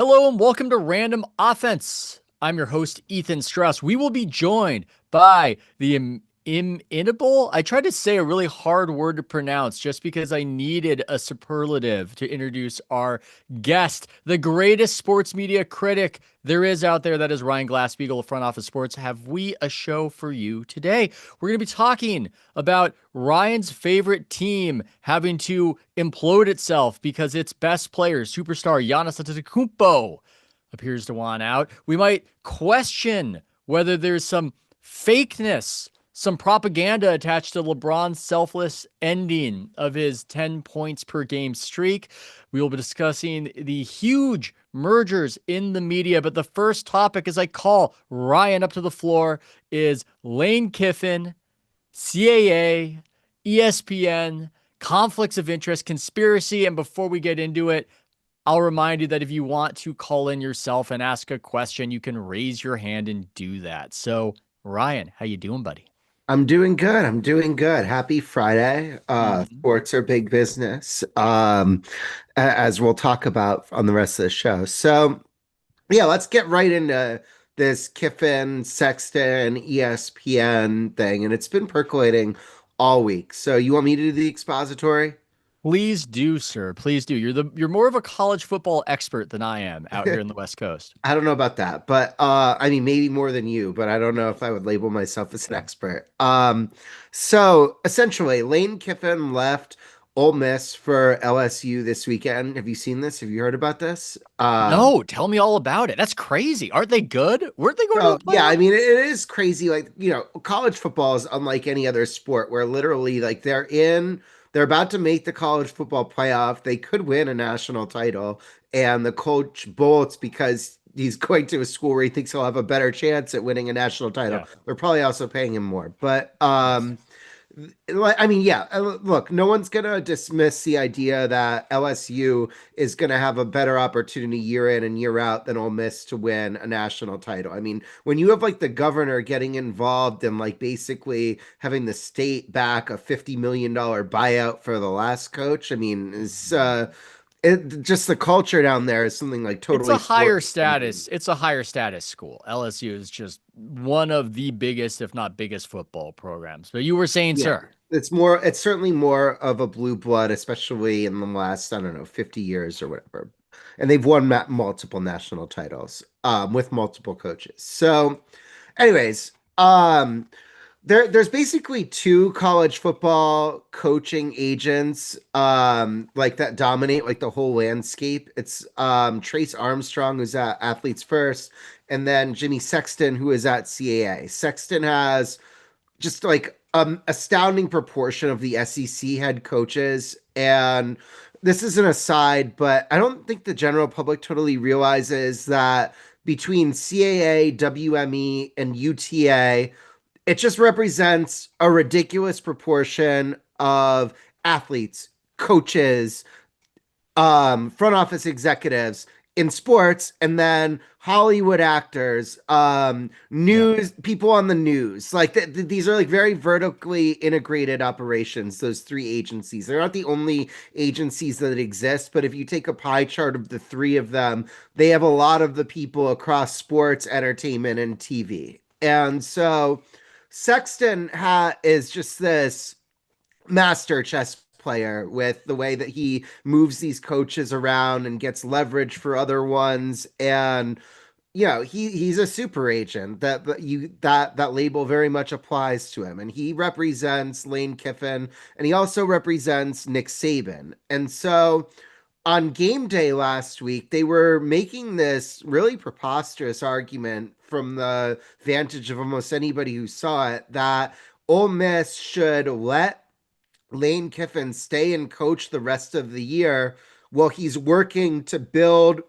Hello and welcome to Random Offense. I'm your host, Ethan Strauss. We will be joined by the inimitable. I tried to say a really hard word to pronounce just because I needed a superlative to introduce our guest, the greatest sports media critic there is out there. That is Ryan Glassbeagle of Front Office Sports. Have we a show for you today? We're going to be talking about Ryan's favorite team having to implode itself because its best player, superstar Giannis Antetokounmpo, appears to want out. We might question whether there's some fakeness, some propaganda attached to LeBron's selfless ending of his 10 points per game streak. We will be discussing the huge mergers in the media. But the first topic, as I call Ryan up to the floor, is Lane Kiffin, CAA, ESPN, conflicts of interest, conspiracy. And before we get into it, I'll remind you that if you want to call in yourself and ask a question, you can raise your hand and do that. So, Ryan, how you doing, buddy? I'm doing good. I'm doing good. Happy Friday. Mhm. Sports are big business, as we'll talk about on the rest of the show. So, yeah, let's get right into this Kiffin, Sexton, ESPN thing. And it's been percolating all week. So, you want me to do the expository? Please do, sir. Please do. You're more of a college football expert than I am out here in the West Coast. I don't know about that, but I mean maybe more than you, but I don't know if I would label myself as an expert. So essentially, Lane Kiffin left Ole Miss for LSU this weekend. Have you seen this? Have you heard about this? No, tell me all about it. That's crazy. Aren't they good? Weren't they going to So the yeah, I playoff? mean it is crazy. Like, college football is unlike any other sport where literally like they're about to make the college football playoff. They could win a national title, and the coach bolts because he's going to a school where he thinks he'll have a better chance at winning a national title. Yeah. They're probably also paying him more. But Yes. I mean, yeah, look, no one's gonna dismiss the idea that LSU is gonna have a better opportunity year in and year out than Ole Miss to win a national title. I mean, when you have like the governor getting involved and like basically having the state back a $50 million buyout for the last coach, I mean, just the culture down there is something like It's totally a sport. higher status. It's a higher status school. LSU is just one of the biggest, if not biggest, football programs. But you were saying, Yeah, sir. it's certainly more of a blue blood, especially in the last, I don't know, 50 years or whatever. And they've won multiple national titles with multiple coaches. So, anyways, there's basically two college football coaching agents like that dominate like the whole landscape. It's Trace Armstrong, who's at Athletes First, and then Jimmy Sexton, who is at CAA. Sexton has just like astounding proportion of the SEC head coaches. And this is an aside, but I don't think the general public totally realizes that between CAA, WME, and UTA, it just represents a ridiculous proportion of athletes, coaches, front office executives in sports, and then Hollywood actors, Yeah. news people on the news. Like these are like very vertically integrated operations. Those three agencies, they're not the only agencies that exist, but if you take a pie chart of the three of them, they have a lot of the people across sports, entertainment, and TV. And so is just this master chess player with the way that he moves these coaches around and gets leverage for other ones. And he's a super agent. That label very much applies to him, and he represents Lane Kiffin, and he also represents Nick Saban. And so on game day last week, they were making this really preposterous argument from the vantage of almost anybody who saw it that Ole Miss should let Lane Kiffin stay and coach the rest of the year while he's working to build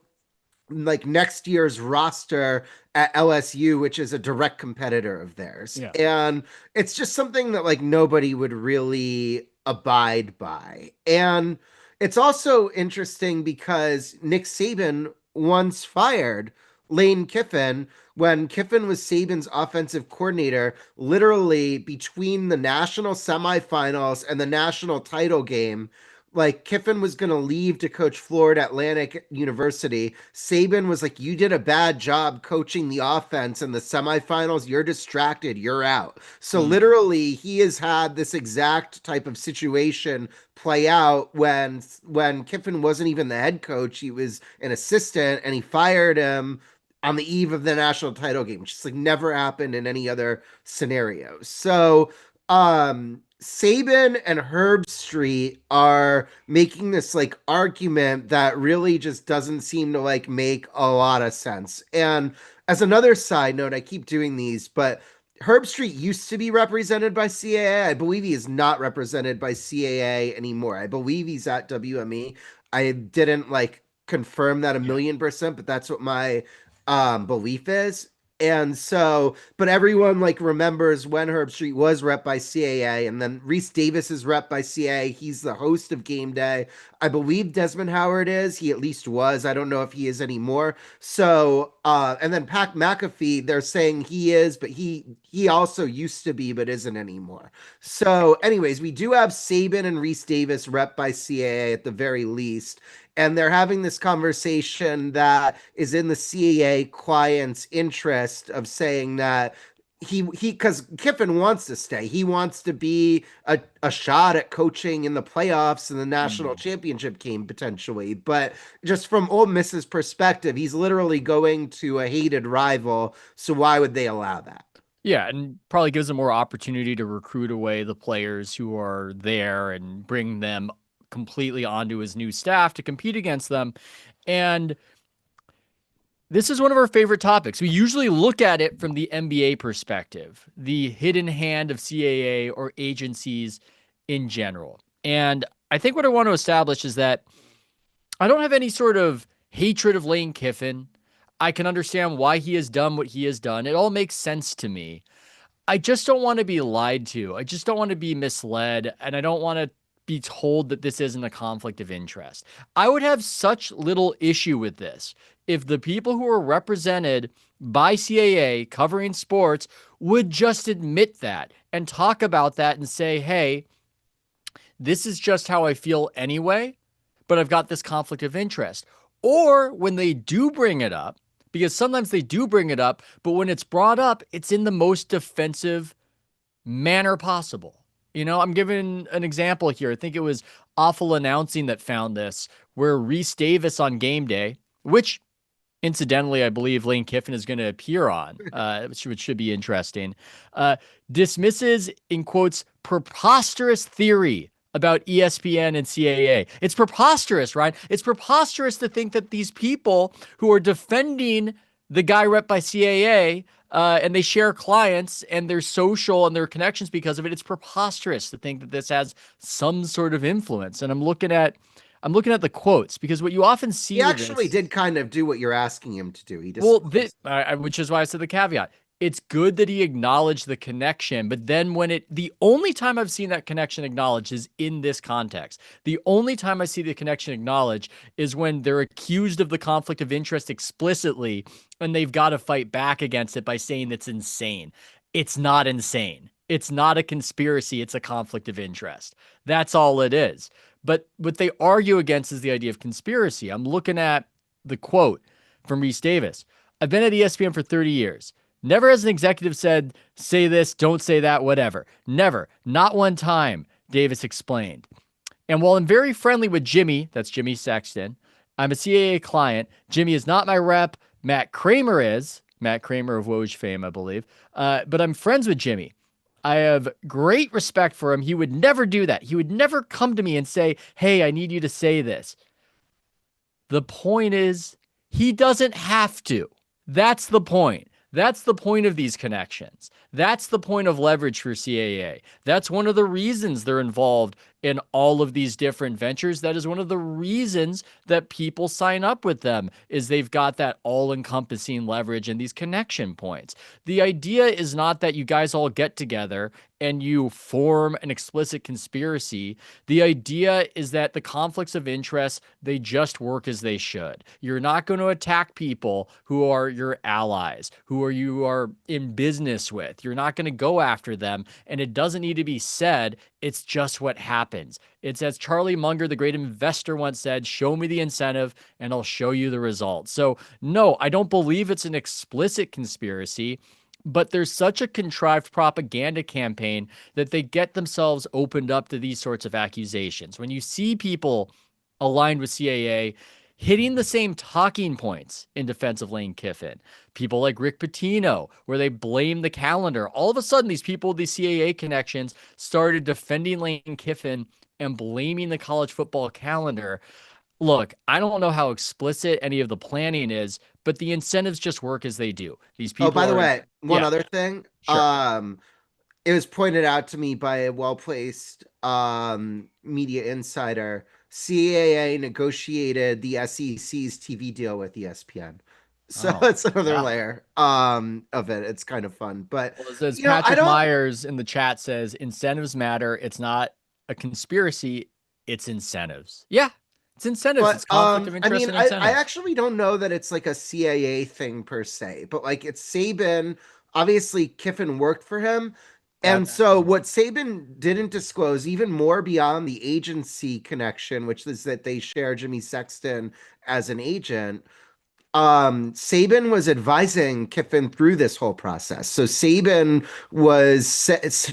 like next year's roster at LSU, which is a direct competitor of theirs. Yeah. And it's just something that like nobody would really abide by. And it's also interesting because Nick Saban once fired Lane Kiffin when Kiffin was Saban's offensive coordinator, literally between the national semifinals and the national title game. like Kiffin was going to leave to coach Florida Atlantic University. Saban was like, "You did a bad job coaching the offense in the semifinals. You're distracted. You're out." So Mm. literally, he has had this exact type of situation play out when Kiffin wasn't even the head coach. He was an assistant, and he fired him on the eve of the national title game, which just like never happened in any other scenario. So Saban and Herb Street are making this like argument that really just doesn't seem to like make a lot of sense. And as another side note, I keep doing these, but Herb Street used to be represented by CAA. I believe he is not represented by CAA anymore. I believe he's at WME. I didn't like confirm that a Yeah. million percent, but that's what my belief is. And so, but everyone like remembers when Herb Street was rep by CAA, and then Rece Davis is rep by CAA. He's the host of Game Day. I believe Desmond Howard is. He at least was. I don't know if he is anymore. So, and then Pat McAfee, they're saying he is, but he also used to be, but isn't anymore. So, anyways, we do have Saban and Rece Davis rep by CAA at the very least, and they're having this conversation that is in the CAA client's interest of saying that he because Kiffin wants to stay. He wants to be a shot at coaching in the playoffs and the national Mm. championship game potentially. But just from Ole Miss's perspective, he's literally going to a hated rival. So why would they allow that? Yeah, and probably gives them more opportunity to recruit away the players who are there and bring them completely onto his new staff to compete against them. And this is one of our favorite topics. We usually look at it from the NBA perspective, the hidden hand of CAA or agencies in general. And I think what I want to establish is that I don't have any sort of hatred of Lane Kiffin. I can understand why he has done what he has done. It all makes sense to me. I just don't want to be lied to. I just don't want to be misled. And I don't want to be told that this isn't a conflict of interest. I would have such little issue with this if the people who are represented by CAA covering sports would just admit that and talk about that and say, hey, this is just how I feel anyway, but I've got this conflict of interest. Or when they do bring it up, because sometimes they do bring it up, but when it's brought up, it's in the most defensive manner possible. You know, I'm giving an example here. I think it was Awful Announcing that found this, where Rece Davis on game day, which incidentally, I believe Lane Kiffin is going to appear on, which should be interesting, uh, dismisses, in quotes, preposterous theory about ESPN and CAA. It's preposterous, right? It's preposterous to think that these people who are defending the guy rep by CAA and they share clients and their social and their connections because of it. It's preposterous to think that this has some sort of influence. And I'm looking at the quotes because what you often see He with actually this, did kind of do what you're asking him to do. He well, disclosed. which is why I said the caveat. It's good that he acknowledged the connection, but then the only time I've seen that connection acknowledged is in this context. The only time I see the connection acknowledged is when they're accused of the conflict of interest explicitly, and they've got to fight back against it by saying it's insane. It's not insane. It's not a conspiracy. It's a conflict of interest. That's all it is. But what they argue against is the idea of conspiracy. I'm looking at the quote from Rece Davis. I've been at ESPN for 30 years. Never has an executive said, say this, don't say that, whatever. Never. Not one time, Davis explained. And while I'm very friendly with Jimmy, that's Jimmy Sexton, I'm a CAA client. Jimmy is not my rep. Matt Kramer is. Matt Kramer of Woj fame, I believe. But I'm friends with Jimmy. I have great respect for him. He would never do that. He would never come to me and say, hey, I need you to say this. The point is, he doesn't have to. That's the point. That's the point of these connections. That's the point of leverage for CAA. That's one of the reasons they're involved in all of these different ventures. That is one of the reasons that people sign up with them is they've got that all-encompassing leverage and these connection points. The idea is not that you guys all get together and you form an explicit conspiracy. The idea is that the conflicts of interest, they just work as they should. You're not going to attack people who are your allies, you are in business with. You're not going to go after them, and it doesn't need to be said It's just what happens. It's as Charlie Munger, the great investor, once said, show me the incentive and I'll show you the results. So, no, I don't believe it's an explicit conspiracy, but there's such a contrived propaganda campaign that they get themselves opened up to these sorts of accusations. When you see people aligned with CAA hitting the same talking points in defense of Lane Kiffin, people like Rick Pitino, where they blame the calendar. All of a sudden, these people with these CAA connections started defending Lane Kiffin and blaming the college football calendar. Look, I don't know how explicit any of the planning is, but the incentives just work as they do. These Oh, people by the are, way, one yeah, other thing. sure. It was pointed out to me by a well-placed media insider. CAA negotiated the SEC's TV deal with ESPN. So Oh, it's another yeah. layer of it. It's kind of fun. But Well, as I Patrick don't Myers in the chat says, incentives matter. It's not a conspiracy, it's incentives. Yeah, it's incentives. It's but conflict of I mean, interest and I incentives. actually don't know that it's like a CAA thing per se, but like it's Saban. Obviously, Kiffin worked for him. That And so matters. what Saban didn't disclose, even more beyond the agency connection, which is that they share Jimmy Sexton as an agent, Saban was advising Kiffin through this whole process. So Saban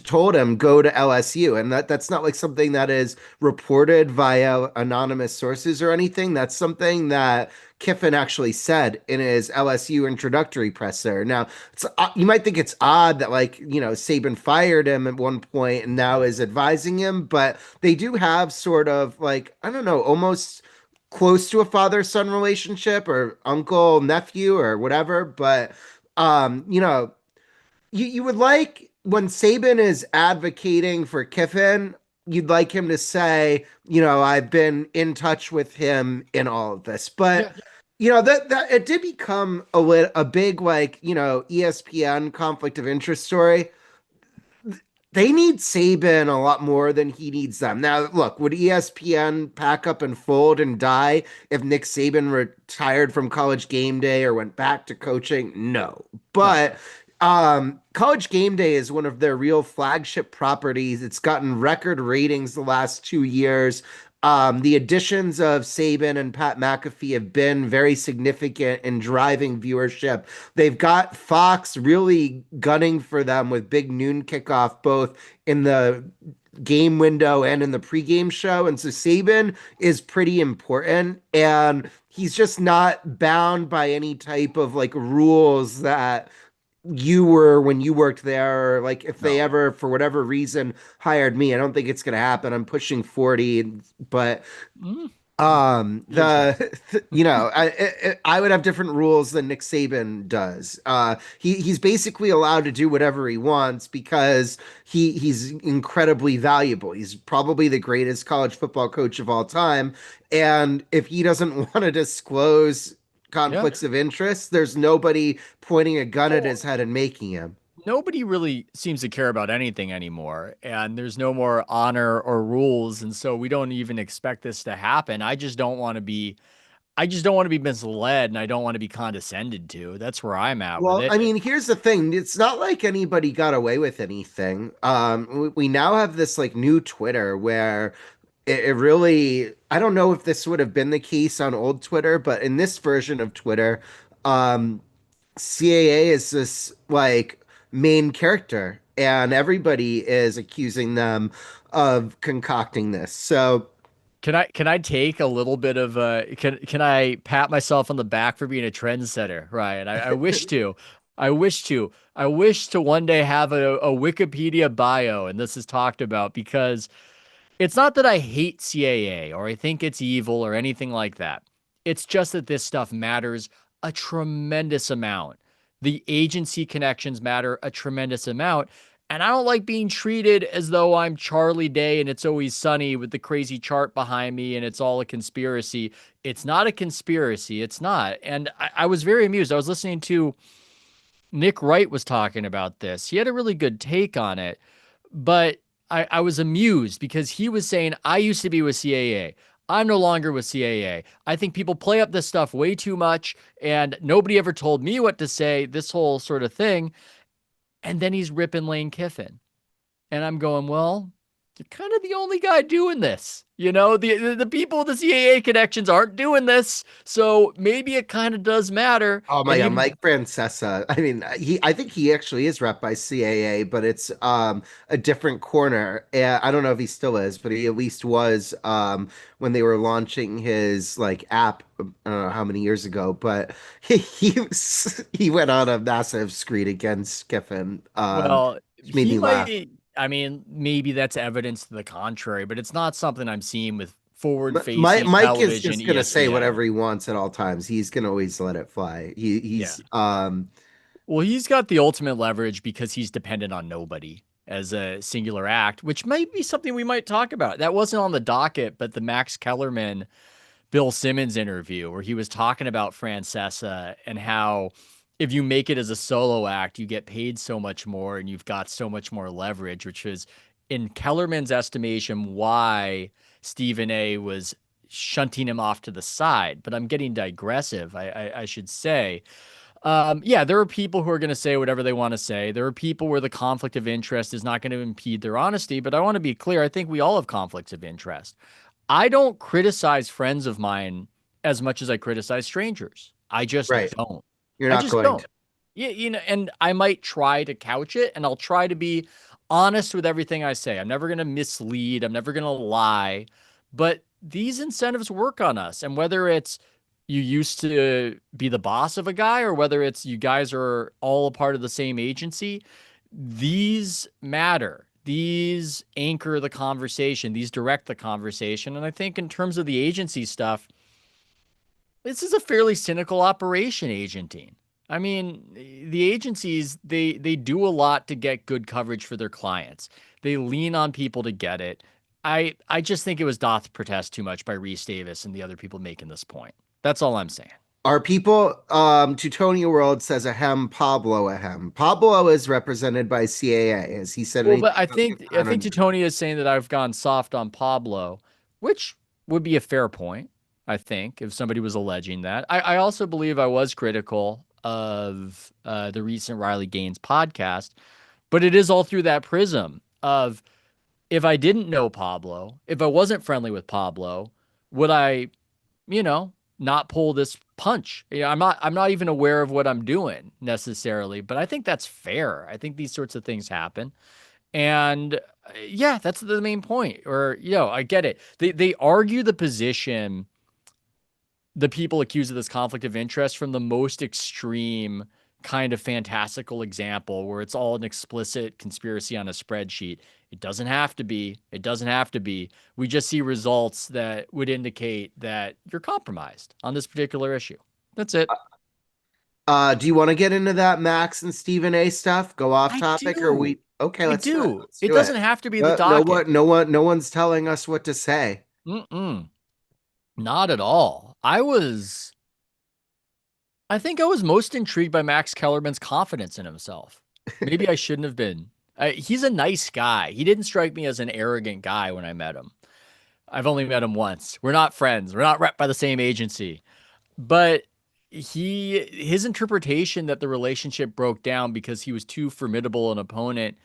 told him go to LSU, and that's not like something that is reported via anonymous sources or anything. That's something that Kiffin actually said in his LSU introductory presser. Now, you might think it's odd that Saban fired him at one point and now is advising him, but they do have sort of like I don't know, almost close to a father-son relationship or uncle nephew or whatever, but you would like when Saban is advocating for Kiffin, you'd like him to say, I've been in touch with him in all of this. But Yeah. that it did become a big ESPN conflict of interest story. They need Saban a lot more than he needs them. Now, look, would ESPN pack up and fold and die if Nick Saban retired from College Game Day or went back to coaching? No. No. But College Game Day is one of their real flagship properties. It's gotten record ratings the last 2 years. The additions of Saban and Pat McAfee have been very significant in driving viewership. They've got Fox really gunning for them with big noon kickoff, both in the game window and in the pregame show. And so Saban is pretty important. And he's just not bound by any type of like rules that you were when you worked there, or like if they No. ever for whatever reason hired me. I don't think it's going to happen. I'm pushing 40, but Mm, interesting. the I would have different rules than Nick Saban does. He's basically allowed to do whatever he wants because he's incredibly valuable. He's probably the greatest college football coach of all time, and if he doesn't want to disclose Yeah. conflicts of interest, there's nobody pointing a gun at Well, his head and making him. nobody really seems to care about anything anymore, and there's no more honor or rules, and so we don't even expect this to happen. I just don't want to be misled and I don't want to be condescended to. That's where I'm at with Well, it. I mean, here's the thing. It's not like anybody got away with anything. We now have this like new Twitter where it really, I don't know if this would have been the case on old Twitter, but in this version of Twitter, um, CAA is this like main character, and everybody is accusing them of concocting this. So, Can I take a little bit of can I pat myself on the back for being a trendsetter, Ryan? I wish to. I wish to. I wish to one day have a Wikipedia bio and this is talked about because it's not that I hate CAA or I think it's evil or anything like that. It's just that this stuff matters a tremendous amount. The agency connections matter a tremendous amount. And I don't like being treated as though I'm Charlie Day and it's always sunny with the crazy chart behind me and it's all a conspiracy. It's not a conspiracy. It's not. And I was very amused. I was listening to Nick Wright was talking about this. He had a really good take on it, but I was amused because he was saying, I used to be with CAA. I'm no longer with CAA. I think people play up this stuff way too much, and nobody ever told me what to say, this whole sort of thing. And then he's ripping Lane Kiffin. And I'm going, well, you're kind of the only guy doing this. The people with the CAA connections aren't doing this, so maybe it kind of does matter. Oh my And God, you, Mike Francesa. I mean, I think he actually is rep by CAA, but it's a different corner. I don't know if he still is, but he at least was when they were launching his like app. I don't know how many years ago, but he went on a massive screed against Kiffin, well, which made he me laugh. might. I mean, maybe that's evidence to the contrary, but it's not something I'm seeing with forward-facing Mike is television, just gonna say ESPN. whatever he wants at all times. He's gonna always let it fly. Yeah. He's Well, he's got the ultimate leverage because he's dependent on nobody as a singular act, which might be something we might talk about. That wasn't on the docket, but the Max Kellerman Bill Simmons interview where he was talking about Francesa and how if you make it as a solo act, you get paid so much more and you've got so much more leverage, which is in Kellerman's estimation why Stephen A was shunting him off to the side. But I'm getting digressive, I should say. Yeah, there are people who are going to say whatever they want to say. There are people where the conflict of interest is not going to impede their honesty. But I want to be clear. I think we all have conflicts of interest. I don't criticize friends of mine as much as I criticize strangers. I just right. don't. You're I not just going don't. to. Yeah, and I might try to couch it and I'll try to be honest with everything I say. I'm never going to mislead, I'm never going to lie. But these incentives work on us. And whether it's you used to be the boss of a guy or whether it's you guys are all a part of the same agency, these matter. These anchor the conversation, these direct the conversation. And I think in terms of the agency stuff, this is a fairly cynical operation, agenting. I mean, the agencies, they do a lot to get good coverage for their clients. They lean on people to get it. I just think it was doth protest too much by Rece Davis and the other people making this point. That's all I'm saying. Are people Teutonia World says ahem Pablo ahem. Pablo is represented by CAA. Has he said Well, but anything I about think I Kiffin? think Titonia is saying that I've gone soft on Pablo, which would be a fair point. I think if somebody was alleging that, I also believe I was critical of the recent Riley Gaines podcast, but it is all through that prism of if I didn't know Pablo, if I wasn't friendly with Pablo, would I, you know, not pull this punch? Yeah, I'm not even aware of what I'm doing necessarily, but I think that's fair. I think these sorts of things happen. And yeah, that's the main point. Or, I get it. They argue the position, the people accused of this conflict of interest from the most extreme kind of fantastical example where it's all an explicit conspiracy on a spreadsheet. It doesn't have to be. It doesn't have to be. We just see results that would indicate that you're compromised on this particular issue. That's it. Do you want to get into that Max and Stephen A stuff? Go off I topic, or do. we? Okay, I let's do it. do. Let's It do it. doesn't have to be the No docket. one, no one, no one's telling us what to say. Mm-mm. Not at all. I think I was most intrigued by Max Kellerman's confidence in himself. Maybe I shouldn't have been. He's a nice guy. He didn't strike me as an arrogant guy when I met him. I've only met him once. We're not friends. We're not rep by the same agency. But his interpretation that the relationship broke down because he was too formidable an opponent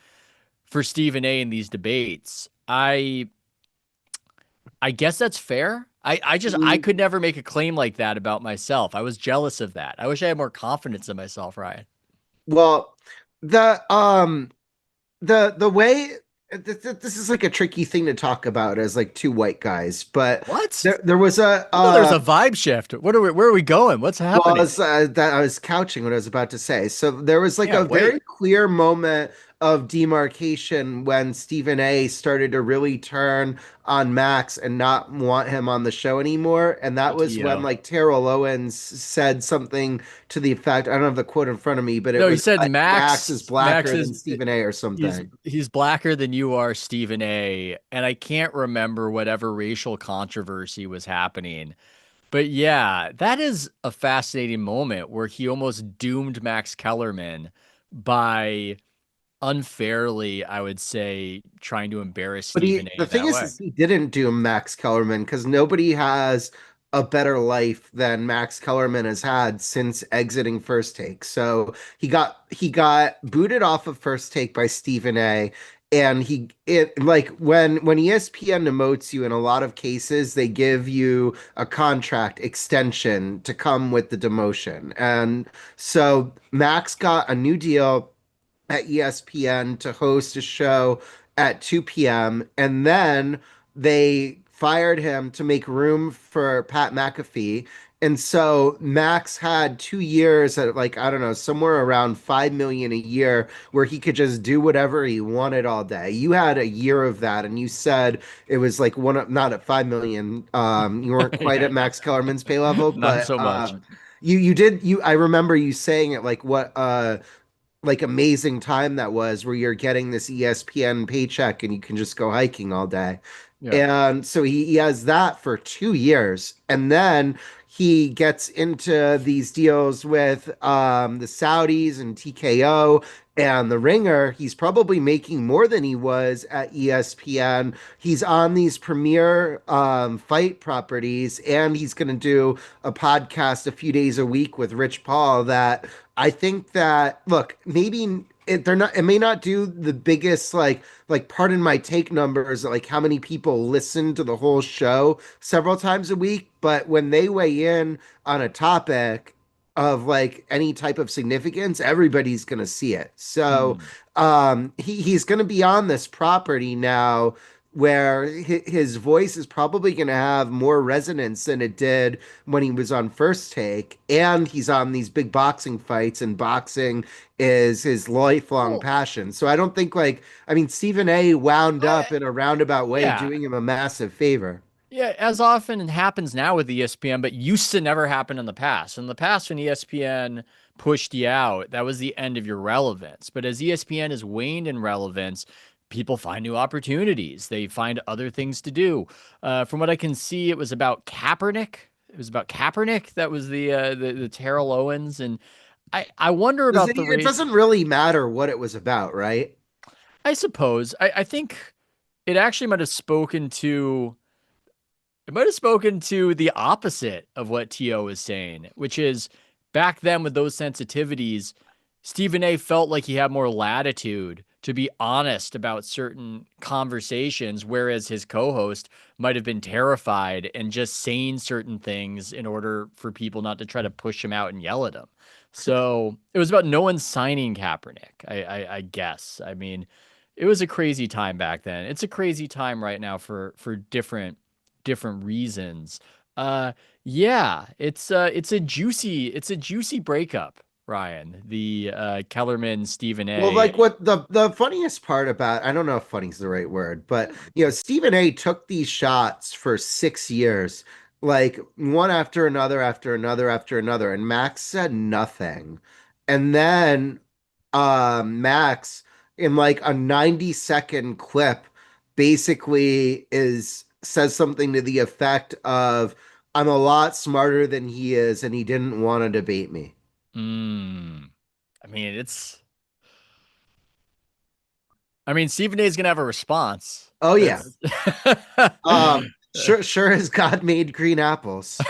for Stephen A in these debates. I guess that's fair. I Mm, could never make a claim like that about myself. I was jealous of that. I wish I had more confidence in myself, Ryan. well, the the way this is like a tricky thing to talk about as like two white guys, but What? there was a I thought there was a vibe shift. Where are we going? What's well, happening? that I was couching what I was about to say. So there was like a Can't very wait. clear moment of demarcation when Stephen A started to really turn on Max and not want him on the show anymore. And that was when PTO. like Terrell Owens said something to the effect, I don't have the quote in front of me, but it No, he was said like Max is Max blacker is than Stephen A or something. he's blacker than you are, Stephen A. And I can't remember whatever racial controversy was happening. But yeah, that is a fascinating moment where he almost doomed Max Kellerman by unfairly, I would say, trying to embarrass But Stephen the A thing that way. is he didn't do Max Kellerman because nobody has a better life than Max Kellerman has had since exiting First Take. So he got booted off of First Take by Stephen A. and it like when ESPN demotes you in a lot of cases, they give you a contract extension to come with the demotion. And so Max got a new deal at ESPN to host a show at 2 p.m. And then they fired him to make room for Pat McAfee. And so Max had 2 years at, like, I don't know, somewhere around 5 million a year where he could just do whatever he wanted all day. You had a year of that, and you said it was like not at 5 million. You weren't quite at Max Kellerman's pay level, Not but so much. you I remember you saying it, like, what like amazing time that was, where you're getting this ESPN paycheck and you can just go hiking all day. Yeah. And so he has that for 2 years. And then he gets into these deals with the Saudis and TKO and the Ringer. He's probably making more than he was at ESPN. He's on these premier fight properties, and he's going to do a podcast a few days a week with Rich Paul that I think that, look, maybe it may not do the biggest, like pardon my take numbers, like how many people listen to the whole show several times a week, but when they weigh in on a topic of like any type of significance, everybody's gonna see it. So Hmm. he's gonna be on this property now where his voice is probably going to have more resonance than it did when he was on First Take, and he's on these big boxing fights, and boxing is his lifelong Well, passion. So I don't think, like, I mean, Stephen A wound up I, in a roundabout way yeah. doing him a massive favor. Yeah, as often happens now with ESPN, but used to never happen in the past. In the past, when ESPN pushed you out, that was the end of your relevance. But as ESPN has waned in relevance, people find new opportunities. They find other things to do. From what I can see, it was about Kaepernick. It was about Kaepernick. That was the Terrell Owens, and I wonder Does about it, the it rate. doesn't really matter what it was about, right? I suppose I think it actually might have spoken to. It might have spoken to the opposite of what T.O. is saying, which is back then with those sensitivities, Stephen A felt like he had more latitude to be honest about certain conversations, whereas his co host might have been terrified and just saying certain things in order for people not to try to push him out and yell at him. So it was about no one signing Kaepernick, I guess. I mean, it was a crazy time back then. It's a crazy time right now for different reasons. Uh yeah, it's a juicy breakup, Ryan. The Kellerman Stephen Well, A. like, what the funniest part about, I don't know if funny is the right word, but Stephen A took these shots for 6 years, like one after another, after another, after another, and Max said nothing. And then Max, in like a 90-second clip, basically is says something to the effect of, I'm a lot smarter than he is, and he didn't want to debate me. Mm, I mean, Stephen A is gonna have a response. Oh yeah. That's Sure as God made green apples.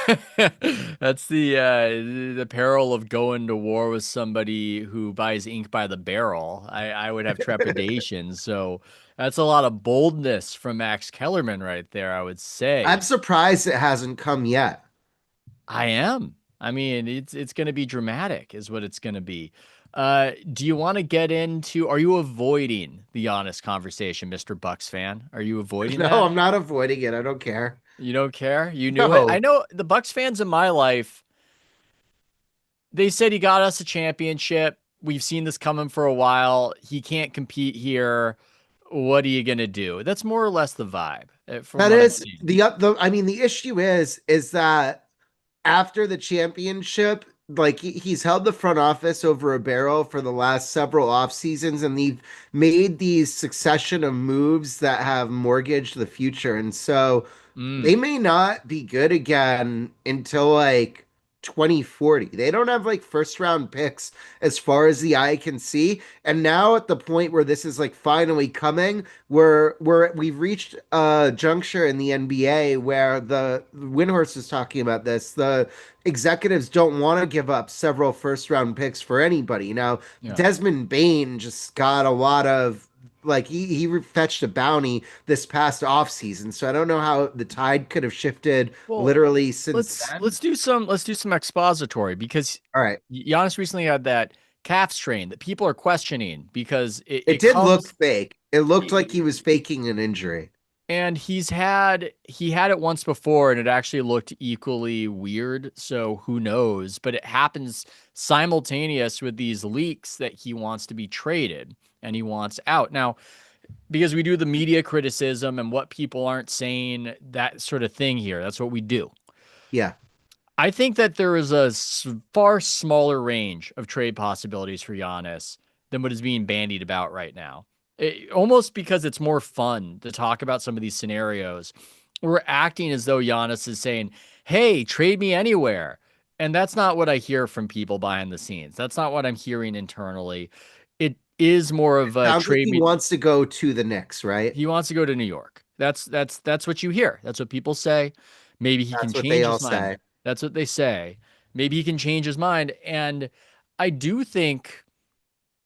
that's the peril of going to war with somebody who buys ink by the barrel. I would have trepidation. So that's a lot of boldness from Max Kellerman right there, I would I'm say. surprised it hasn't come yet. I am. I mean, it's going to be dramatic, is what it's going to be. Do you want to get into? Are you avoiding the honest conversation, Mr. Bucks fan? Are you avoiding No, that? I'm not avoiding it. I don't care. You don't care? You knew it? I No. know the Bucks fans in my life, they said he got us a championship. We've seen this coming for a while. He can't compete here. What are you going to do? That's more or less the vibe from That what I've is seen. the I mean, the issue is that after the championship, like, he's held the front office over a barrel for the last several off seasons, and they've made these succession of moves that have mortgaged the future. And so they Mm, may not be good again until like 2040. They don't have like first round picks as far as the eye can see. And now at the point where this is like finally coming, we've reached a juncture in the NBA where the Windhorst is talking about this. The executives don't want to give up several first round picks for anybody. Now, yeah. Desmond Bain just got a lot of like he fetched a bounty this past offseason. So I don't know how the tide could have shifted Well, literally since let's then. let's do some expository because All right. Giannis recently had that calf strain that people are questioning because it, It it did look comes fake. It looked like he he- was faking an injury. and he had it once before and it actually looked equally weird. So who knows? But it happens simultaneous with these leaks that he wants to be traded and he wants out. Now, because we do the media criticism and what people aren't saying, that sort of thing here. That's what we do. Yeah. I think that there is a far smaller range of trade possibilities for Giannis than what is being bandied about right now. Almost because it's more fun to talk about some of these scenarios. We're acting as though Giannis is saying, "Hey, trade me anywhere." And that's not what I hear from people behind the scenes. That's not what I'm hearing internally. It is more of a Sounds like trade he me. wants to go to the Knicks, right? He wants to go to New York. That's what you hear. That's what people say. Maybe he can That's what they change all his mind. say. That's what they say. Maybe he can change his mind. And I do think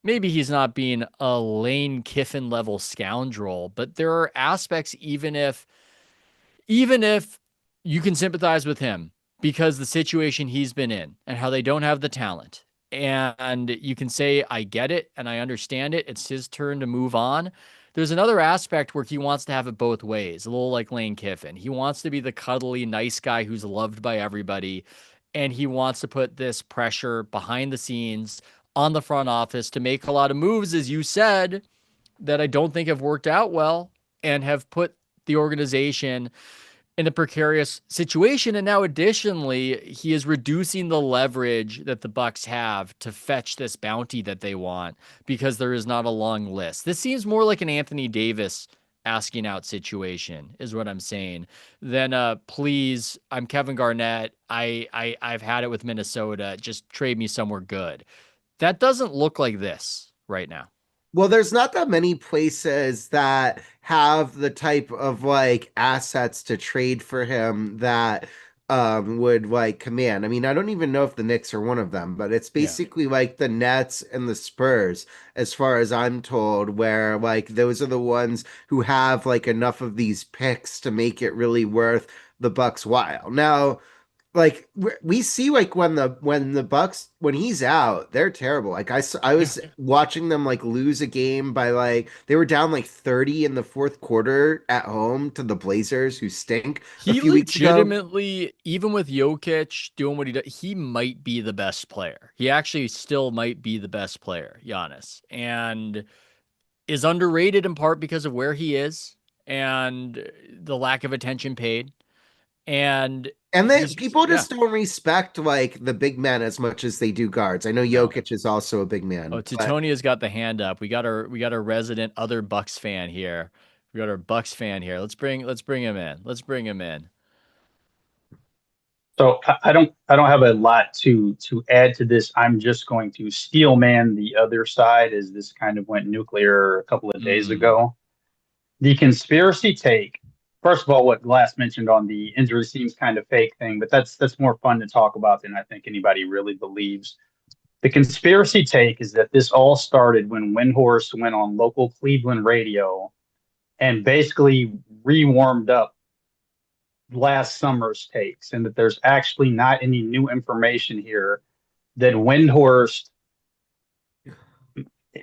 maybe he's not being a Lane Kiffin level scoundrel, but there are aspects, even if you can sympathize with him because the situation he's been in and how they don't have the talent. And you can say, I get it and I understand it. It's his turn to move on. There's another aspect where he wants to have it both ways, a little like Lane Kiffin. He wants to be the cuddly, nice guy who's loved by everybody. And he wants to put this pressure behind the scenes on the front office to make a lot of moves, as you said, that I don't think have worked out well and have put the organization in a precarious situation. And now additionally, he is reducing the leverage that the Bucks have to fetch this bounty that they want because there is not a long list. This seems more like an Anthony Davis asking out situation is what I'm saying. Then please, I'm Kevin Garnett. I've had it with Minnesota. Just trade me somewhere good. That doesn't look like this right now. Well, there's not that many places that have the type of like assets to trade for him that would like command. I mean, I don't even know if the Knicks are one of them, but it's Yeah. basically like the Nets and the Spurs, as far as I'm told, where like those are the ones who have like enough of these picks to make it really worth the Bucks' while. Now, like we see like when the Bucks when he's out, they're terrible. Like I Yeah. was watching them like lose a game by like they were down like 30 in the fourth quarter at home to the Blazers who stink a He few weeks ago. legitimately, even with Jokic doing what he does, he might be the best player. He actually still might be the best player, Giannis, and is underrated in part because of where he is and the lack of attention paid. And And they he's, people yeah. just don't respect like the big men as much as they do guards. I know No. Jokic is also a big Oh, man, but Titonia's got the hand up. We got our resident other Bucks fan here. We got our Bucks fan here. Let's bring him in. Let's bring him in. So I don't have a lot to add to this. I'm just going to steel man the other side as this kind of went nuclear a couple of days Mm. ago. The conspiracy take, first of all, what Glass mentioned on the injury seems kind of fake thing, but that's more fun to talk about than I think anybody really believes. The conspiracy take is that this all started when Windhorst went on local Cleveland radio and basically rewarmed up last summer's takes, and that there's actually not any new information here. That Windhorst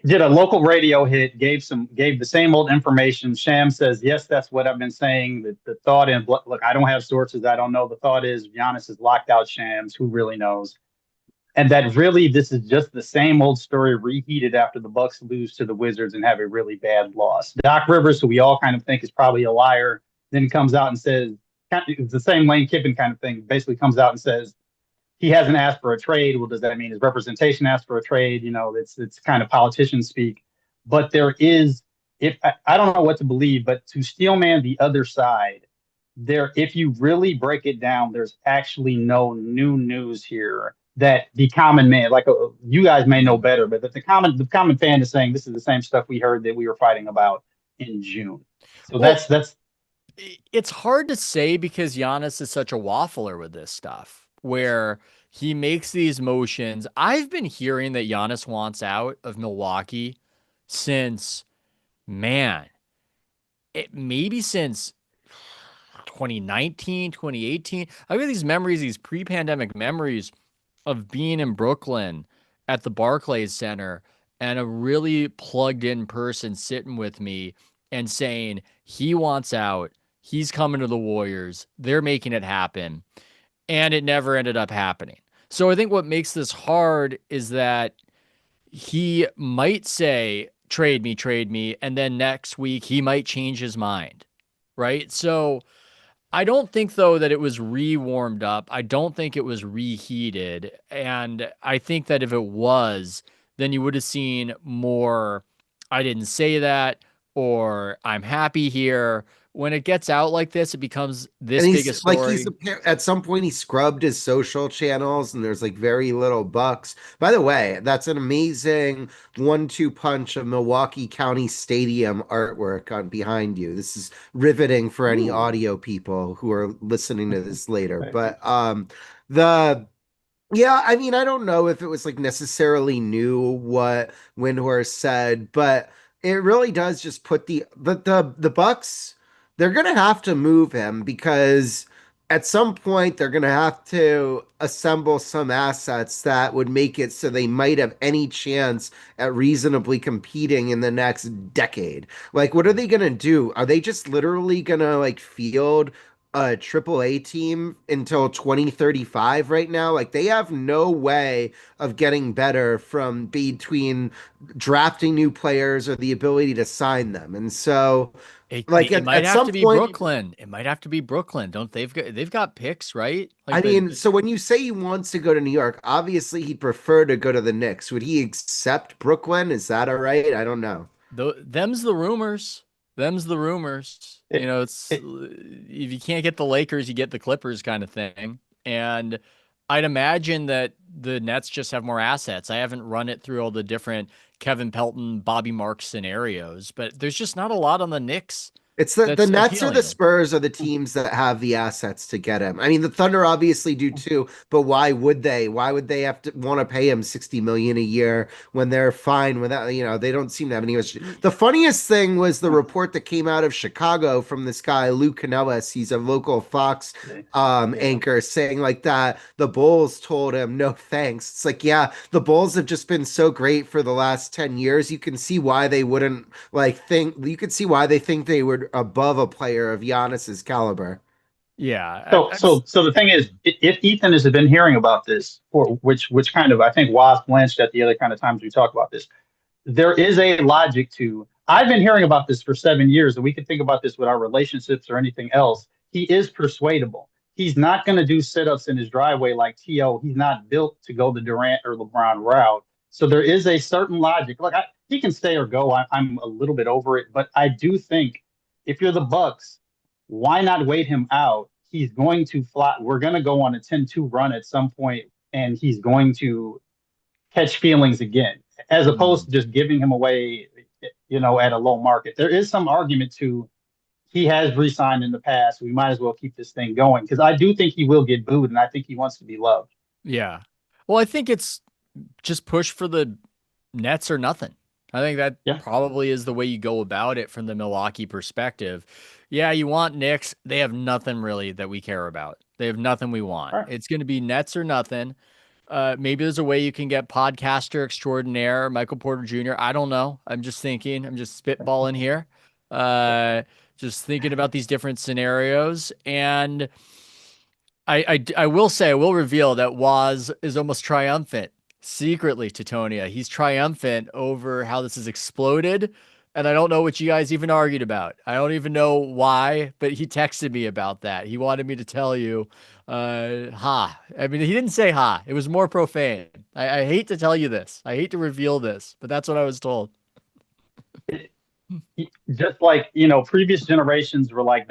did a local radio hit, gave the same old information. Sham says, yes, that's what I've been saying. The thought in look, I don't have sources, I don't know. The thought is Giannis has locked out Shams. Who really knows? And that really this is just the same old story reheated after the Bucks lose to the Wizards and have a really bad loss. Doc Rivers, who we all kind of think is probably a liar, then comes out and says it's the same Lane Kiffin kind of thing. Basically, comes out and says he hasn't asked for a trade. Well, does that mean his representation asked for a trade? You know, it's kind of politician speak. But there is, if I don't know what to believe, but to steelman the other side, there, if you really break it down, there's actually no new news here that the common man, like you guys may know better, but that the common fan is saying this is the same stuff we heard that we were fighting about in June. So Well, that's it's hard to say because Giannis is such a waffler with this stuff, where he makes these motions. I've been hearing that Giannis wants out of Milwaukee since man, it maybe since 2019, 2018. I got these memories, these pre-pandemic memories of being in Brooklyn at the Barclays Center and a really plugged in person sitting with me and saying, he wants out. He's coming to the Warriors. They're making it happen. And it never ended up happening. So I think what makes this hard is that he might say, trade me. And then next week, he might change his mind. Right. So I don't think, though, that it was re-warmed up. I don't think it was reheated. And I think that if it was, then you would have seen more, I didn't say that, or I'm happy here. When it gets out like this, it becomes And this big a he's like, story. at some point he scrubbed his social channels and there's like very little bucks. By the way, that's an amazing 1-2 punch of Milwaukee County Stadium artwork on behind you. This is riveting for any Ooh. audio people who are listening to this later. But the yeah, I mean, I don't know if it was like necessarily new what Windhorst said, but it really does just put the Bucks, they're gonna have to move him because at some point they're gonna have to assemble some assets that would make it so they might have any chance at reasonably competing in the next decade. Like, what are they gonna do? Are they just literally gonna like field a AAA team until 2035 right now? Like they have no way of getting better from between drafting new players or the ability to sign them. And so like It might at have some to be point, Brooklyn. It might have to be Brooklyn. Don't they've got picks, right? I Like mean, so when you say he wants to go to New York, obviously he'd prefer to go to the Knicks. Would he accept Brooklyn? Is that all right? I don't know. them's the rumors. Them's the rumors. You It, know, it's it, if you can't get the Lakers, you get the Clippers kind of thing. And I'd imagine that the Nets just have more assets. I haven't run it through all the different Kevin Pelton, Bobby Marks scenarios, but there's just not a lot on the Knicks It's the that's Nets or the appealing. Spurs are the teams that have the assets to get him. I mean, the Thunder obviously do too, but why would they? Why would they have to want to pay him 60 million a year when they're fine without, they don't seem to have any issue. The funniest thing was the report that came out of Chicago from this guy, Lou Canellis. He's a local Fox yeah. anchor saying like that the Bulls told him no thanks. It's like, yeah, the Bulls have just been so great for the last 10 years. You can see why they wouldn't like think you could see why they think they would above a player of Giannis's caliber. Yeah, So the thing is, if Ethan has been hearing about this, for which kind of I think was blanched at the other kind of times we talk about this, there is a logic to. I've been hearing about this for 7 years, and we could think about this with our relationships or anything else. He is persuadable. He's not going to do sit-ups in his driveway like T.O. He's not built to go the Durant or LeBron route. So there is a certain logic. Like he can stay or go. I'm a little bit over it, but I do think if you're the Bucks, why not wait him out? He's going to fly. We're going to go on a 10-2 run at some point, and he's going to catch feelings again, as opposed to just giving him away, at a low market. There is some argument to he has re-signed in the past. We might as well keep this thing going because I do think he will get booed, and I think he wants to be loved. yeah. Well, I think it's just push for the Nets or nothing. I think that Yeah. probably is the way you go about it from the Milwaukee perspective. Yeah, you want Knicks. They have nothing really that we care about. They have nothing we want. All right. It's going to be Nets or nothing. Maybe there's a way you can get podcaster extraordinaire Michael Porter Jr. I don't know. I'm just thinking. I'm just spitballing here. Uh, just thinking about these different scenarios. And I will say, I will reveal that Waz is almost triumphant secretly to Tonia. He's triumphant over how this has exploded. And I don't know what you guys even argued about. I don't even know why, but he texted me about that. He wanted me to tell you, ha. I mean, he didn't say ha. It was more profane. I hate to tell you this. I hate to reveal this, but that's what I was told. Just like previous generations were like,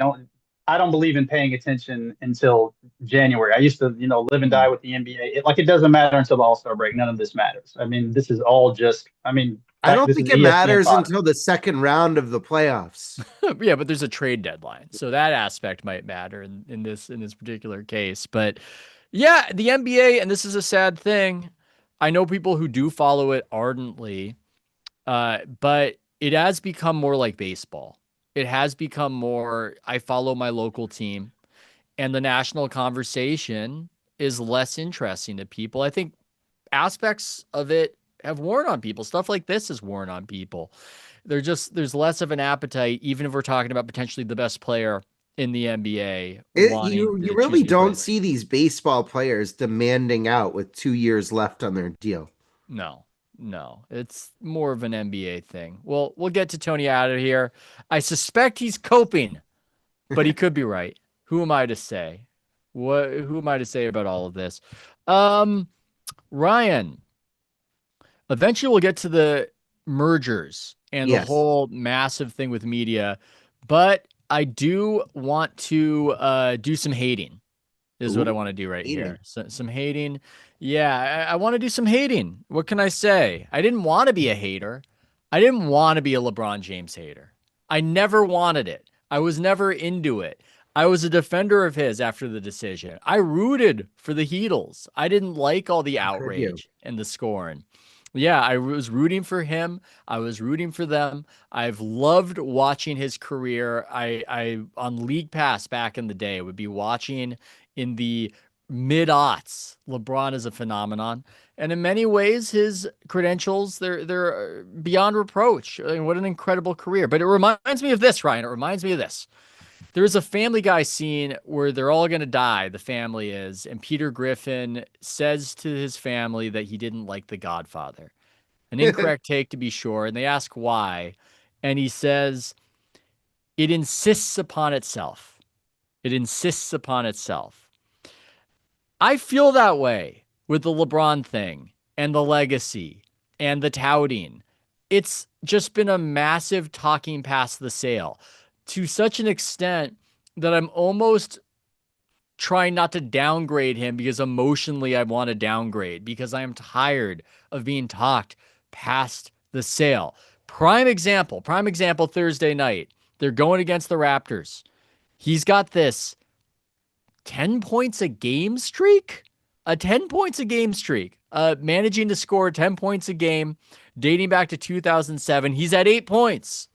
I don't believe in paying attention until January. I used to live and die with the NBA. It doesn't matter until the All-Star break. None of this matters. I mean, this is all just, I don't this is think it ESPN matters fodder. until the second round of the playoffs. Yeah, but there's a trade deadline, so that aspect might matter in this particular case. But yeah, the NBA, and this is a sad thing. I know people who do follow it ardently, but it has become more like baseball. It has become more, I follow my local team, and the national conversation is less interesting to people. I think aspects of it have worn on people. Stuff like this has worn on people. There's less of an appetite, even if we're talking about potentially the best player in the NBA wanting You to choose really who to play don't with. see these baseball players demanding out with 2 years left on their deal. No, no, it's more of an NBA thing. Well, we'll get to Tony out of here. I suspect he's coping, but he could be right. Who am I to say? Who am I to say about all of this? Um, Ryan, eventually we'll get to the mergers and the Yes. whole massive thing with media, but I do want to do some hating is what I Ooh, want to do right eating. here. So, some hating. Yeah, I want to do some hating. What can I say? I didn't want to be a hater. I didn't want to be a LeBron James hater. I never wanted it. I was never into it. I was a defender of his after the decision. I rooted for the Heatles. I didn't like all the Could you? outrage and the scorn. Yeah, I was rooting for him. I was rooting for them. I've loved watching his career. I on League Pass back in the day would be watching in the mid-aughts. LeBron is a phenomenon, and in many ways, his credentials they're beyond reproach. I mean, what an incredible career! But it reminds me of this, Ryan. It reminds me of this. There's a Family Guy scene where they're all going to die. The family is, and Peter Griffin says to his family that he didn't like The Godfather. An incorrect take, to be sure, and they ask why, and he says it insists upon itself. It insists upon itself. I feel that way with the LeBron thing and the legacy and the touting. It's just been a massive talking past the sale to such an extent that I'm almost trying not to downgrade him because emotionally I want to downgrade because I am tired of being talked past the sale. Prime example Thursday night. They're going against the Raptors. He's got this 10 points a game streak? A 10 points a game streak. Managing to score 10 points a game dating back to 2007. He's at 8 points.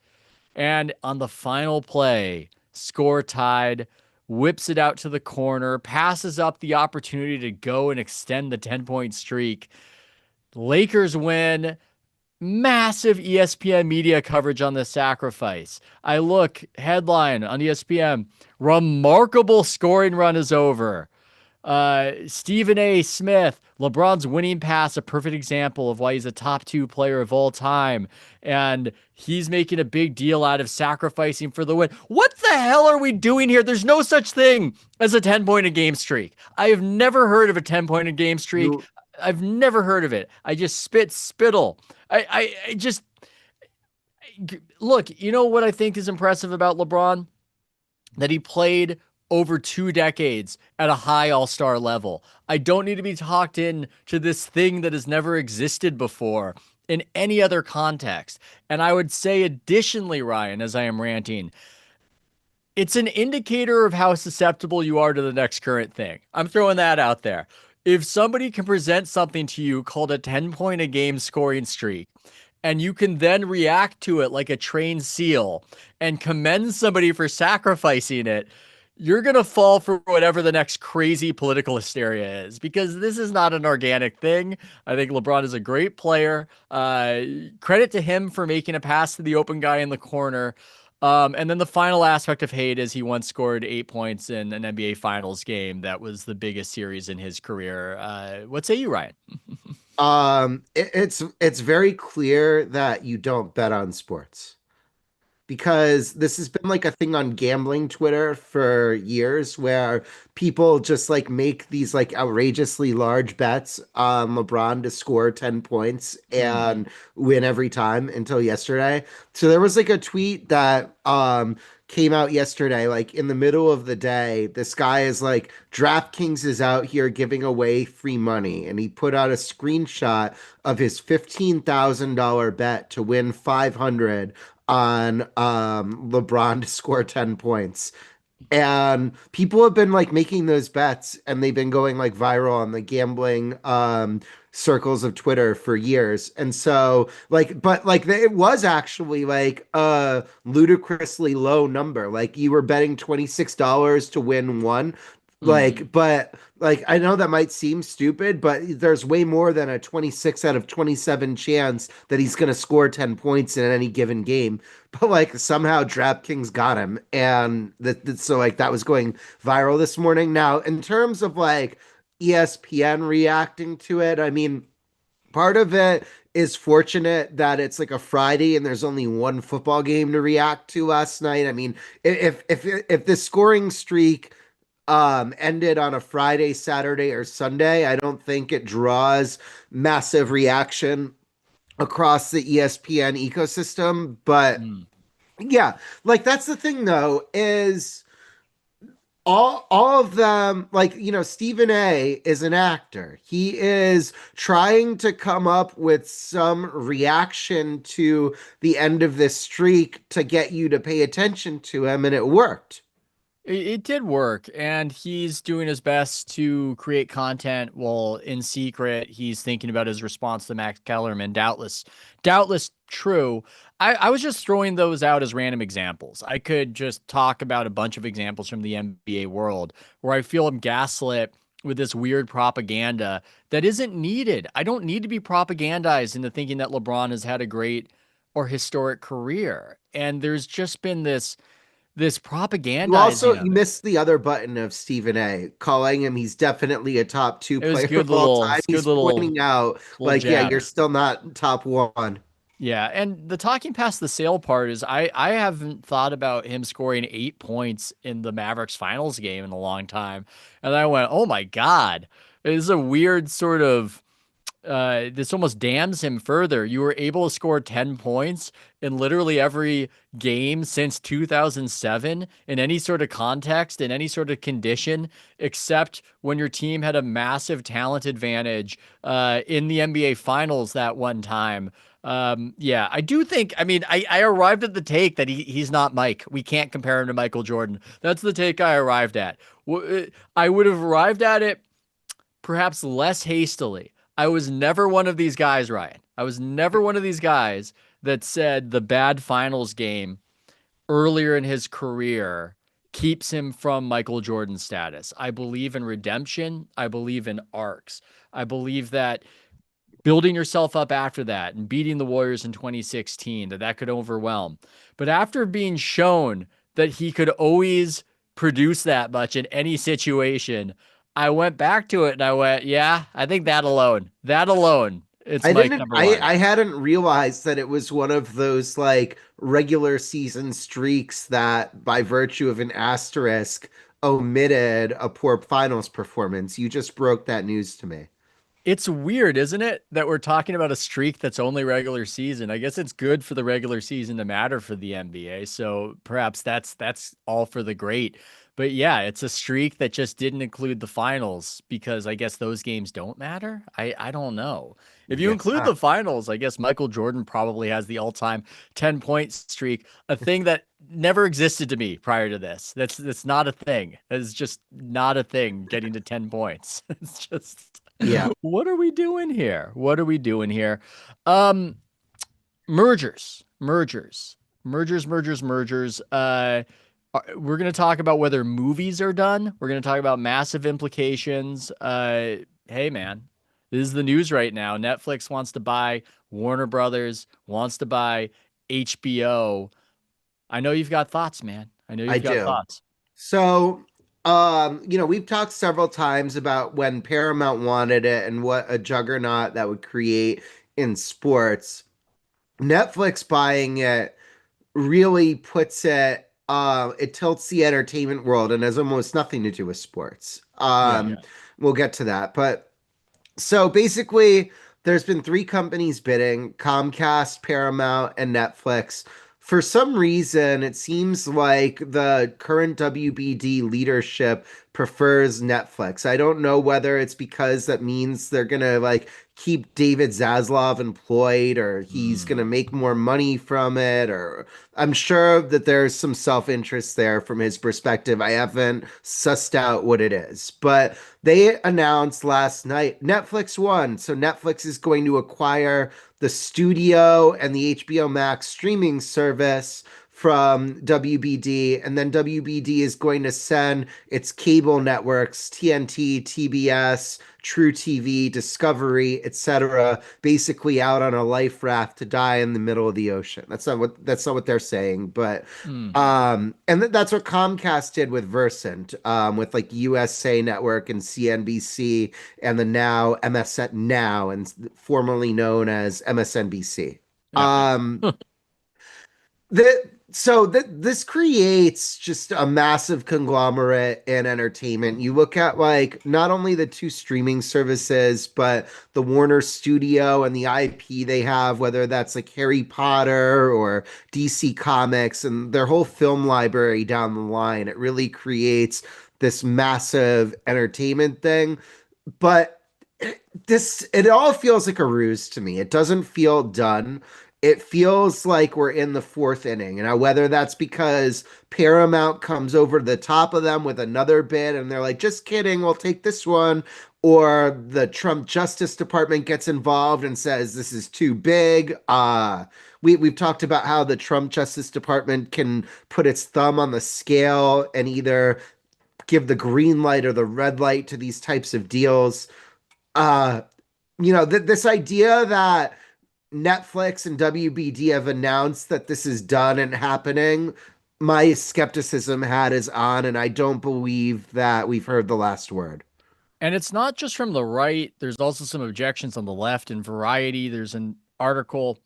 And on the final play, score tied, whips it out to the corner, passes up the opportunity to go and extend the 10-point streak. Lakers win. Massive ESPN media coverage on the sacrifice. I look, headline on ESPN, remarkable scoring run is over. Stephen A. Smith, LeBron's winning pass, a perfect example of why he's a top 2 player of all time. And he's making a big deal out of sacrificing for the win. What the hell are we doing here? There's no such thing as a 10-point a game streak. I have never heard of a 10-point a game streak. You I've never heard of it. I just spittle. I just look, you know what I think is impressive about LeBron? That he played over 2 decades at a high all-star level. I don't need to be talked in to this thing that has never existed before in any other context. And I would say additionally, Ryan, as I am ranting, it's an indicator of how susceptible you are to the next current thing. I'm throwing that out there. If somebody can present something to you called a 10-point a game scoring streak, and you can then react to it like a trained seal and commend somebody for sacrificing it, you're going to fall for whatever the next crazy political hysteria is because this is not an organic thing. I think LeBron is a great player. Credit to him for making a pass to the open guy in the corner. And then the final aspect of hate is he once scored 8 points in an NBA Finals game that was the biggest series in his career. What say you, Ryan? it's very clear that you don't bet on sports because this has been like a thing on gambling Twitter for years where people just like make these like outrageously large bets on LeBron to score 10 points Mm-hmm. and win every time until yesterday. So there was like a tweet that came out yesterday, like in the middle of the day. This guy is like, DraftKings is out here giving away free money. And he put out a screenshot of his $15,000 bet to win 500 on LeBron to score 10 points. And people have been like making those bets and they've been going like viral on the gambling circles of Twitter for years. And so like but like it was actually like a ludicrously low number. Like you were betting $26 to win one. Mm. But like I know that might seem stupid, but there's way more than a 26 out of 27 chance that he's going to score 10 points in any given game. But like somehow DraftKings got him, and so like that was going viral this morning. Now, in terms of like ESPN reacting to it, I mean, part of it is fortunate that it's like a Friday and there's only one football game to react to last night. I mean, if the scoring streak ended on a Friday, Saturday, or Sunday, I don't think it draws massive reaction across the ESPN ecosystem, but Mm. yeah, like that's the thing though, is all of them, like, Stephen A is an actor. He is trying to come up with some reaction to the end of this streak to get you to pay attention to him, and it worked. It did work, and he's doing his best to create content while in secret he's thinking about his response to Max Kellerman. Doubtless true. I was just throwing those out as random examples. I could just talk about a bunch of examples from the NBA world where I feel him gaslit with this weird propaganda that isn't needed. I don't need to be propagandized into thinking that LeBron has had a great or historic career. And there's just been this propagandizing You of it. missed the other button of Stephen A, calling him he's definitely a top two It was player of all time. it's good He's pointing out, little like, yeah, you're jab. still not top one. Yeah, and the talking past the sale part is I haven't thought about him scoring 8 points in the Mavericks finals game in a long time. And I went, "Oh my God." It is a weird sort of this almost damns him further. You were able to score 10 points in literally every game since 2007 in any sort of context, in any sort of condition, except when your team had a massive talent advantage in the NBA Finals that one time. Yeah, I do think, I mean, I arrived at the take that he's not Mike. We can't compare him to Michael Jordan. That's the take I arrived at. I would have arrived at it perhaps less hastily. I was never one of these guys, Ryan. I was never one of these guys that said the bad finals game earlier in his career keeps him from Michael Jordan status. I believe in redemption. I believe in arcs. I believe that building yourself up after that and beating the Warriors in 2016, that could overwhelm. But after being shown that he could always produce that much in any situation, I went back to it and I went, yeah, I think that alone, it's Mike number one. I hadn't realized that it was one of those like regular season streaks that by virtue of an asterisk omitted a poor finals performance. You just broke that news to me. It's weird, isn't it, that we're talking about a streak that's only regular season. I guess it's good for the regular season to matter for the NBA. So perhaps that's all for the great. But yeah, it's a streak that just didn't include the finals because I guess those games don't matter. I don't know. If you include Yeah. the finals, I guess Michael Jordan probably has the all-time 10-point streak, a thing that never existed to me prior to this. That's not a thing. That's just not a thing getting to 10 points. It's just Yeah. what are we doing here? What are we doing here? Um, mergers. We're going to talk about whether movies are done. We're going to talk about massive implications. Hey, man, this is the news right now. Netflix wants to buy Warner Brothers, wants to buy HBO. I know you've got thoughts, man. I know I you've got do. thoughts. So, we've talked several times about when Paramount wanted it and what a juggernaut that would create in sports. Netflix buying it really puts it tilts the entertainment world and has almost nothing to do with sports. Yeah. We'll get to that. But so basically, there's been three companies bidding: Comcast, Paramount, and Netflix. For some reason, it seems like the current WBD leadership prefers Netflix. I don't know whether it's because that means they're gonna like keep David Zaslav employed or he's gonna Mm. make more money from it, or I'm sure that there's some self-interest there from his perspective. I haven't sussed out what it is, but they announced last night Netflix won. So Netflix is going to acquire the studio and the HBO Max streaming service from WBD, and then WBD is going to send its cable networks, TNT, TBS, True TV, Discovery, etc., basically out on a life raft to die in the middle of the ocean. That's not what they're saying, but Mm. and that's what Comcast did with Versant, with like USA Network and CNBC, and the now MSN now and formerly known as MSNBC. Yeah. Um, this creates just a massive conglomerate in entertainment. You look at like not only the two streaming services, but the Warner Studio and the IP they have, whether that's like Harry Potter or DC Comics and their whole film library down the line. It really creates this massive entertainment thing. But it all feels like a ruse to me. It doesn't feel done. It feels like we're in the fourth inning. And whether that's because Paramount comes over the top of them with another bid and they're like, just kidding, we'll take this one. Or the Trump Justice Department gets involved and says this is too big. We've talked about how the Trump Justice Department can put its thumb on the scale and either give the green light or the red light to these types of deals. uh this idea that Netflix and WBD have announced that this is done and happening, my skepticism hat is on, and I don't believe that we've heard the last word. And it's not just from the right. There's also some objections on the left. In Variety, there's an article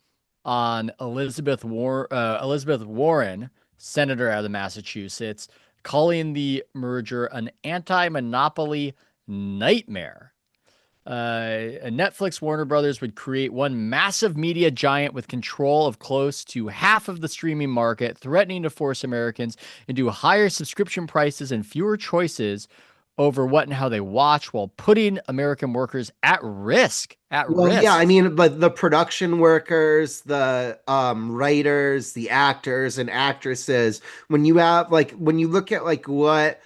on Elizabeth Warren, senator out of Massachusetts, calling the merger an anti-monopoly nightmare. Netflix Warner Brothers would create one massive media giant with control of close to half of the streaming market, threatening to force Americans into higher subscription prices and fewer choices over what and how they watch, while putting American workers at risk. At Well, yeah, I risk. mean, but the production workers, the writers, the actors and actresses, when you look at like what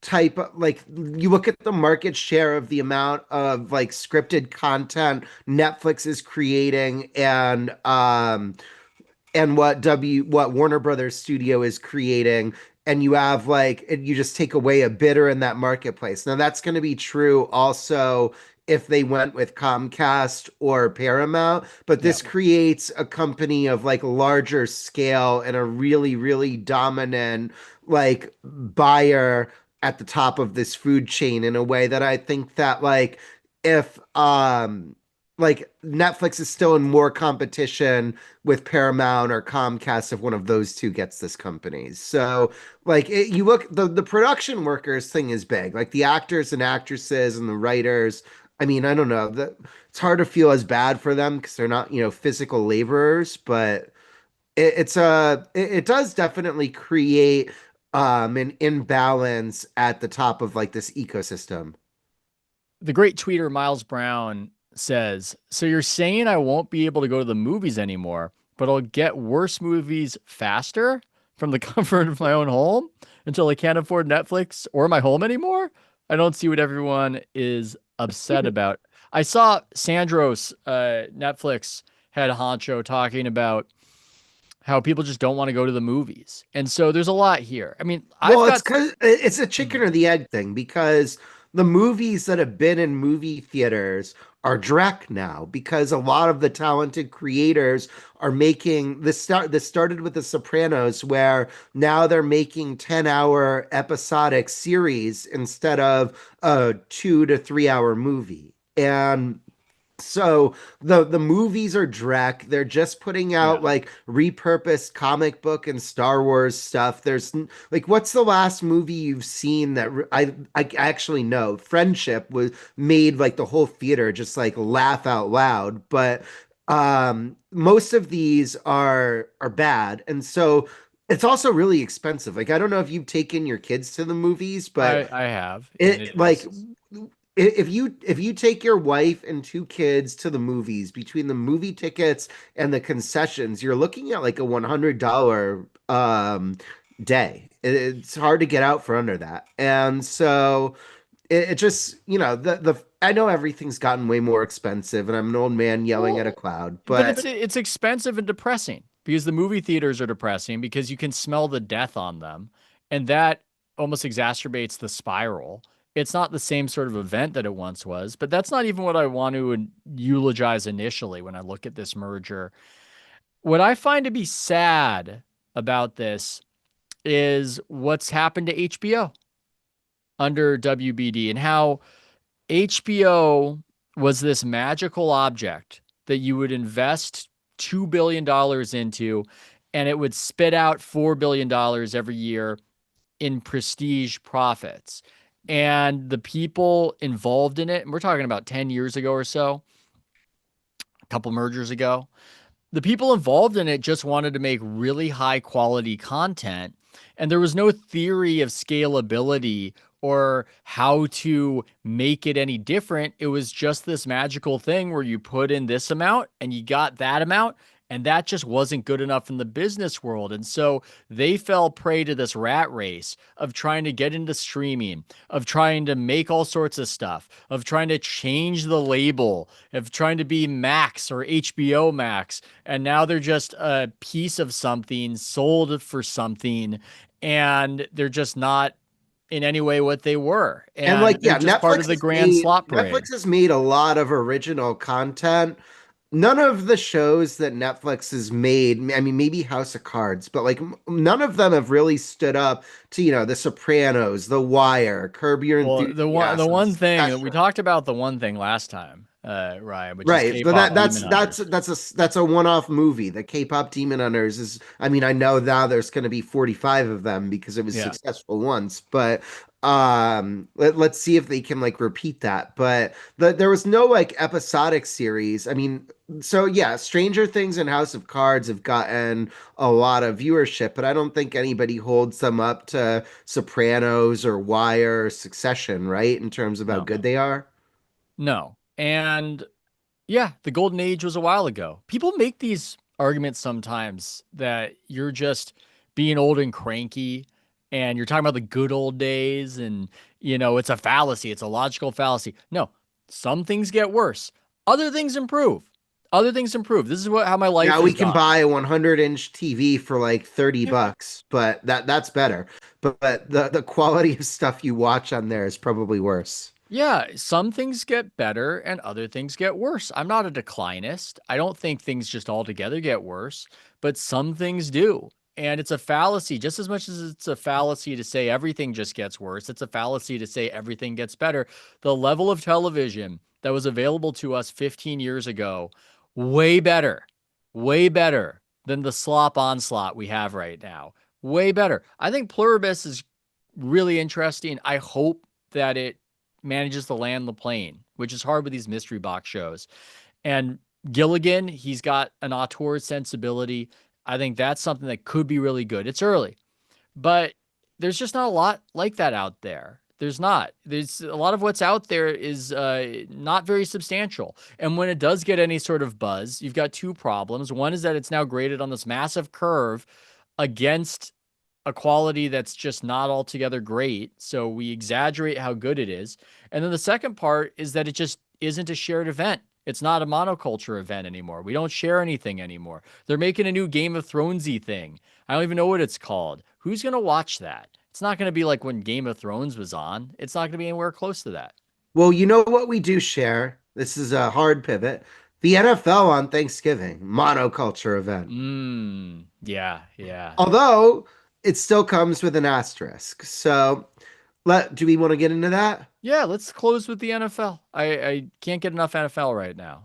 type of like you look at the market share of the amount of like scripted content Netflix is creating and what Warner Brothers Studio is creating, and you have like you just take away a bidder in that marketplace. Now that's going to be true also if they went with Comcast or Paramount, but Yeah. this creates a company of like larger scale and a really really dominant like buyer at the top of this food chain in a way that I think that if like Netflix is still in more competition with Paramount or Comcast if one of those two gets this company. So you look the production workers thing is big. Like the actors and actresses and the writers. I mean, I don't know. It's hard to feel as bad for them because they're not, physical laborers, but it does definitely create an imbalance at the top of like this ecosystem. The great tweeter Miles Brown says, "So you're saying I won't be able to go to the movies anymore, but I'll get worse movies faster from the comfort of my own home until I can't afford Netflix or my home anymore? I don't see what everyone is upset about." I saw Sandros, Netflix head honcho, talking about how people just don't want to go to the movies. And so there's a lot here. I mean, I've Well, it's got. because it's a chicken Mm. or the egg thing because the movies that have been in movie theaters are direct now because a lot of the talented creators are making this started with The Sopranos where now they're making 10-hour episodic series instead of a 2 to 3 hour movie. And so the movies are dreck. They're just putting out Yeah. like repurposed comic book and Star Wars stuff. Like what's the last movie you've seen that I actually know? Friendship was made like the whole theater just like laugh out loud, but most of these are bad. And so It's also really expensive. Like I don't know if you've taken your kids to the movies, but I have, and it it like is. if you take your wife and two kids to the movies, between the movie tickets and the concessions, you're looking at like a $100 day. It's hard to get out for under that. And so it just, the I know everything's gotten way more expensive and I'm an old man yelling at a Well, cloud, but but it's expensive and depressing because the movie theaters are depressing because you can smell the death on them, and that almost exacerbates the spiral. It's not the same sort of event that it once was, but that's not even what I want to eulogize initially when I look at this merger. What I find to be sad about this is what's happened to HBO under WBD and how HBO was this magical object that you would invest $2 billion into, and it would spit out $4 billion every year in prestige profits. And the people involved in it, and we're talking about 10 years ago or so, a couple mergers ago, the people involved in it just wanted to make really high quality content. And there was no theory of scalability or how to make it any different. It was just this magical thing where you put in this amount and you got that amount. And that just wasn't good enough in the business world. And so they fell prey to this rat race of trying to get into streaming, of trying to make all sorts of stuff, of trying to change the label, of trying to be Max or HBO Max. And now they're just a piece of something sold for something. And they're just not in any way what they were. and And like they're yeah, just part of the Grand Slop Parade. Netflix has made a lot of original content. None of the shows that Netflix has made, I mean, maybe House of Cards, but like none of them have really stood up to, The Sopranos, The Wire, Curb Your Well, the Enthusiasm, one thing we Succession. talked about the one thing last time, Ryan, which is Right, but K-pop Demon Hunters. that's a one-off movie. The K-pop Demon Hunters is, I mean, I know now there's going to be 45 of them because it was Yeah. successful once, but let's see if they can like repeat that. But there was no like episodic series. I mean, so yeah, Stranger Things and House of Cards have gotten a lot of viewership, but I don't think anybody holds them up to Sopranos or Wire or Succession, right? In terms of how No, good they are. no. And yeah, the golden age was a while ago. People make these arguments sometimes that you're just being old and cranky and you're talking about the good old days and, it's a fallacy. It's a logical fallacy. No, some things get worse. Other things improve. Other things improve. This is how my life Now we has can gone. buy a 100-inch TV for like 30 Yeah. bucks, but that's better. But the quality of stuff you watch on there is probably worse. Yeah, some things get better and other things get worse. I'm not a declinist. I don't think things just altogether get worse, but some things do. And it's a fallacy, just as much as it's a fallacy to say everything just gets worse, it's a fallacy to say everything gets better. The level of television that was available to us 15 years ago, way better than the slop onslaught we have right now. Way better. I think Pluribus is really interesting. I hope that it manages to land the plane, which is hard with these mystery box shows. And Gilligan, he's got an auteur sensibility. I think that's something that could be really good. It's early, but there's just not a lot like that out there. There's not. There's a lot of what's out there is not very substantial. And when it does get any sort of buzz, you've got two problems. One is that it's now graded on this massive curve against a quality that's just not altogether great. So we exaggerate how good it is. And then the second part is that it just isn't a shared event. It's not a monoculture event anymore. We don't share anything anymore. They're making a new Game of Thronesy thing. I don't even know what it's called. Who's going to watch that? It's not going to be like when Game of Thrones was on. It's not going to be anywhere close to that. Well, you know what we do share? This is a hard pivot. The NFL on Thanksgiving, monoculture event. Yeah, yeah. Although it still comes with an asterisk. So do we want to get into that? Yeah, let's close with the NFL. I can't get enough NFL right now.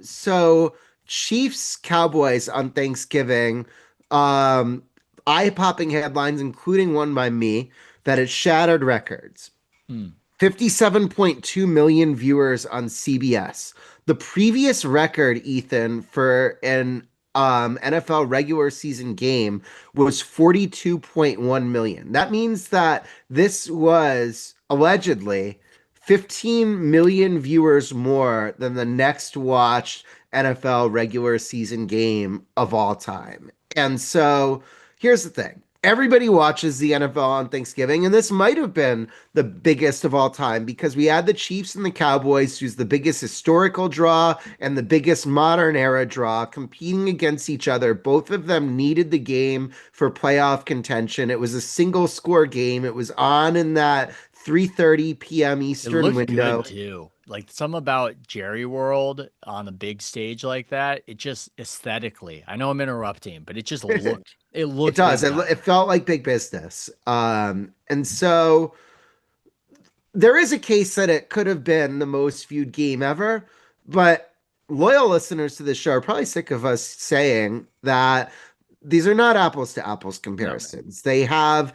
So Chiefs Cowboys on Thanksgiving, um, eye-popping headlines, including one by me, that it shattered records. Hmm. 57.2 million viewers on CBS. The previous record, Ethan, for an NFL regular season game was 42.1 million. That means that this was allegedly 15 million viewers more than the next watched NFL regular season game of all time. And so here's the thing. Everybody watches the NFL on Thanksgiving, and this might have been the biggest of all time because we had the Chiefs and the Cowboys, who's the biggest historical draw and the biggest modern era draw, competing against each other. Both of them needed the game for playoff contention. It was a single score game. It was on in that 3:30 p.m. It Eastern looked window. good too. Like some about Jerry World on a big stage like that. It just aesthetically, I know I'm interrupting, but it just looked, it It looked does. big It time. felt like big business. And so there is a case that it could have been the most viewed game ever, but loyal listeners to this show are probably sick of us saying that these are not apples to apples No. comparisons. They have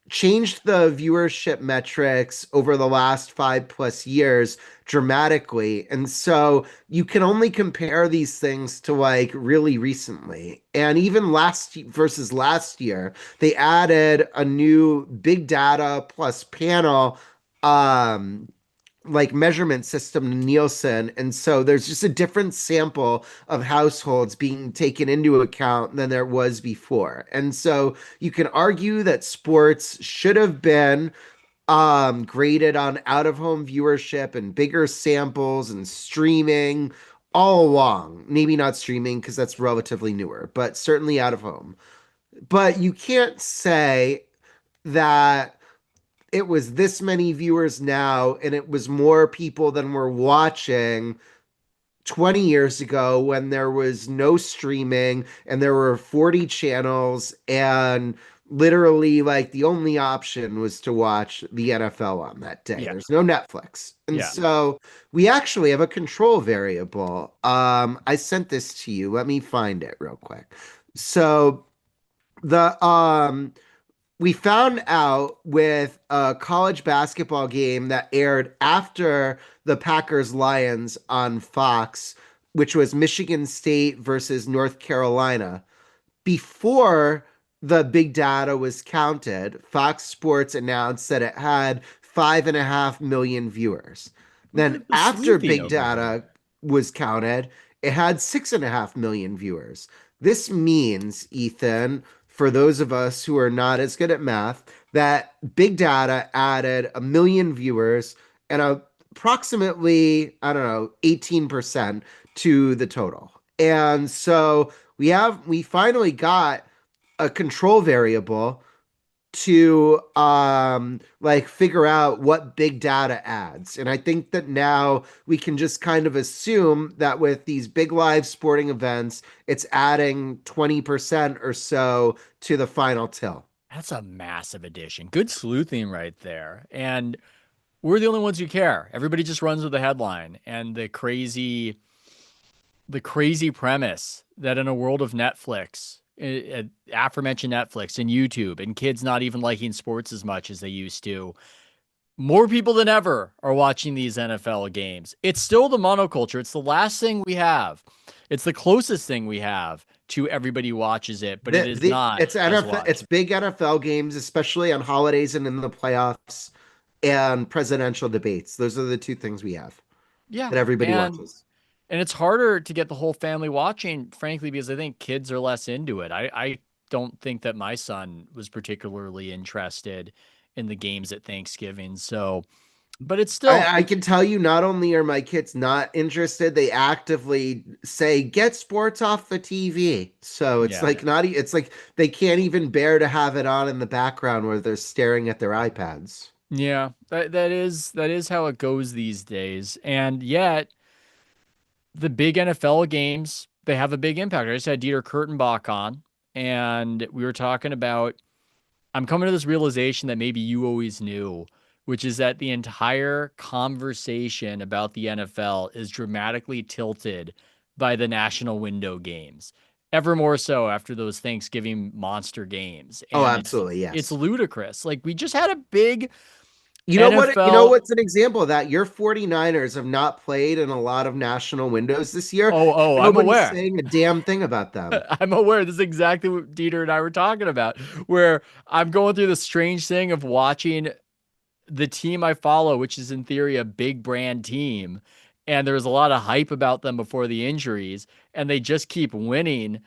changed the viewership metrics over the last 5+ years dramatically. And so you can only compare these things to like really recently. And even versus last year, they added a new big data plus panel um like measurement system to Nielsen. And so there's just a different sample of households being taken into account than there was before. And so you can argue that sports should have been graded on out of home viewership and bigger samples and streaming all along. Maybe not streaming because that's relatively newer, but certainly out of home. But you can't say that it was this many viewers now and it was more people than were watching 20 years ago when there was no streaming and there were 40 channels and literally like the only option was to watch the NFL on that day. Yeah. There's no Netflix. And Yeah. so we actually have a control variable. I sent this to you. Let me find it real quick. So the we found out with a college basketball game that aired after the Packers Lions on Fox, which was Michigan State versus North Carolina. Before the big data was counted, Fox Sports announced that it had 5.5 million viewers. Look Then, at the after sleuthing big over data here. was counted, it had 6.5 million viewers. This means, Ethan, for those of us who are not as good at math, that big data added 1 million viewers and approximately, I don't know, 18% to the total. And so we finally got a control variable to like figure out what big data adds. And I think that now we can just kind of assume that with these big live sporting events, it's adding 20% or so to the final till. That's a massive addition. Good sleuthing right there. And we're the only ones who care. Everybody just runs with the headline and the crazy premise that in a world of Netflix, aforementioned Netflix and YouTube, and kids not even liking sports as much as they used to, more people than ever are watching these NFL games. It's still the monoculture. It's the last thing we have. It's the closest thing we have to everybody watches it, but it is not It's as NFL, it's watched. big NFL games, especially on holidays and in the playoffs and presidential debates. Those are the two things we have Yeah. that everybody And watches. and it's harder to get the whole family watching, frankly, because I think kids are less into it. I don't think that my son was particularly interested in the games at Thanksgiving. So, but it's still, I can tell you, not only are my kids not interested, they actively say, get sports off the TV. So it's yeah. like it's like they can't even bear to have it on in the background where they're staring at their iPads. Yeah. That is how it goes these days. And yet the big NFL games, they have a big impact. I just had Dieter Kurtenbach on, and we were talking about, I'm coming to this realization that maybe you always knew, which is that the entire conversation about the NFL is dramatically tilted by the national window games. Ever more so after those Thanksgiving monster games. Oh, And it's absolutely, it's yes. ludicrous. Like we just had a big You know what? You know NFL. what's an example of that? Your 49ers have not played in a lot of national windows this year. Oh, I'm Nobody's aware. saying a damn thing about them. I'm aware. This is exactly what Dieter and I were talking about, where I'm going through the strange thing of watching the team I follow, which is in theory a big brand team, and there's a lot of hype about them before the injuries, and they just keep winning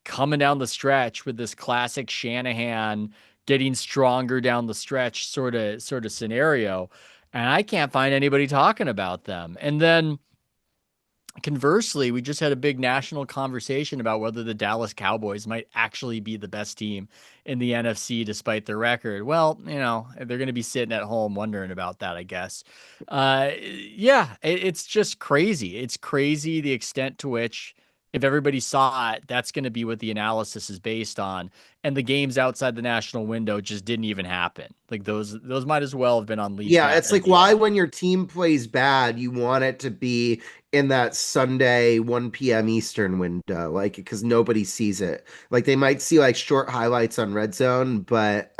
coming down the stretch with this classic Shanahan getting stronger down the stretch sort of scenario. And I can't find anybody talking about them. And then conversely, we just had a big national conversation about whether the Dallas Cowboys might actually be the best team in the NFC despite their record. Well, they're going to be sitting at home wondering about that, I guess. Yeah, it's just crazy. It's crazy the extent to which, if everybody saw it, that's going to be what the analysis is based on. And the games outside the national window just didn't even happen. Like those might as well have been on league Yeah, pass it's as like the why app. when your team plays bad, you want it to be in that Sunday 1 p.m. Eastern window, like because nobody sees it. Like they might see like short highlights on Red Zone, but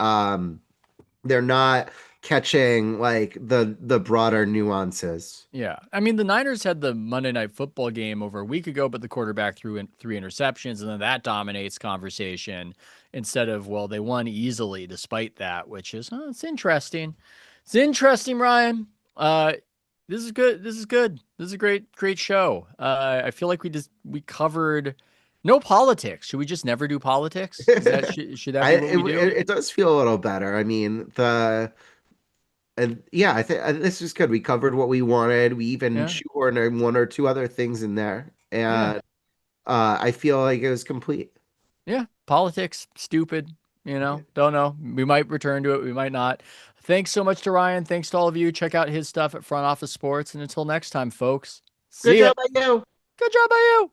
they're not catching like the broader nuances. Yeah. I mean, the Niners had the Monday Night Football game over a week ago, but the quarterback threw in 3 interceptions, and then that dominates conversation instead of, well, they won easily despite that, which is, it's interesting. It's interesting, Ryan. This is good. This is good. This is a great show. I feel like we covered no politics. Should we just never do politics? Should that I be what we do? it does feel a little better. I mean, the and yeah, I think this is good. We covered what we wanted. We even Yeah. shoehorned in one or two other things in there, Yeah. and I feel like it was complete. Yeah, politics, stupid, don't know. We might return to it, we might not. Thanks so much to Ryan. Thanks to all of you. Check out his stuff at Front Office Sports. And until next time, folks, Good see ya. job by you. Good job by you.